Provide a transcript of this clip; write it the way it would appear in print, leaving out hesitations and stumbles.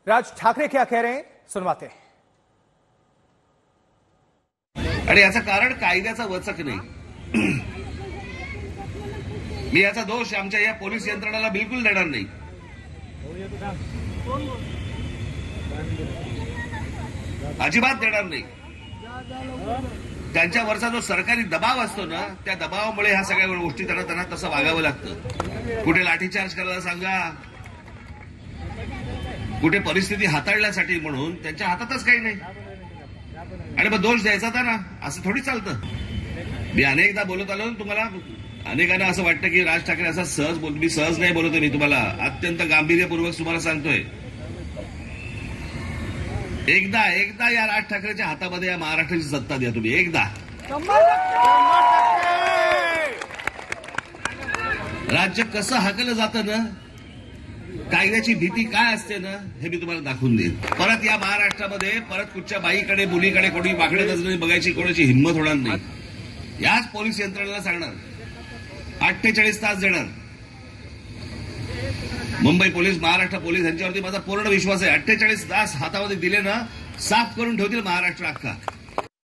राज ठाकरे क्या कह रहे हैं, सुनवाते हैं। आणि याचं कारण कायद्याचा वचक नाही। मी याचा दोष आमच्या या पोलीस यंत्रणेला बिलकुल देणार नाही। अजिबात देणार नाही। त्यांच्यावरचा जो सरकारी दबाव असतो ना, त्या दबावामुळे ह्या सगळ्या गोष्टी त्यांना तसं वागावं लागतं। कुठे लाठीचार्ज करायला सांगा, कुठे परिस्थिती हाताळण्यासाठी म्हणून त्यांच्या हातातच काही नाही आणि मग दोष द्यायचा त्यांना, असं थोडी चालतं। मी अनेकदा बोलत आलो तुम्हाला, अनेकांना असं वाटतं की राज ठाकरे असा सहज बोलतो। मी सहज नाही बोलतोय, मी तुम्हाला अत्यंत गांभीर्यपूर्वक तुम्हाला सांगतोय। एकदा या राज ठाकरेच्या हातामध्ये या महाराष्ट्राची सत्ता द्या तुम्ही, एकदा। राज्य कसं हाकलं जातं ना, कायद्याची भीती काय असते ना, हे मी तुम्हाला दाखवून देईन। परत या महाराष्ट्रामध्ये परत कुठच्या बाईकडे मुलीकडे कोणी वाकडे नजरेने बघायची कोणाची हिंमत होणार नाही। याच पोलीस यंत्रणेला सांगणार, 48 तास देणार। मुंबई पोलीस, महाराष्ट्र पोलीस यांच्यावरती माझा पूर्ण विश्वास आहे। 48 तास हातामध्ये दिले ना, साफ करून ठेवतील महाराष्ट्र अख्खा।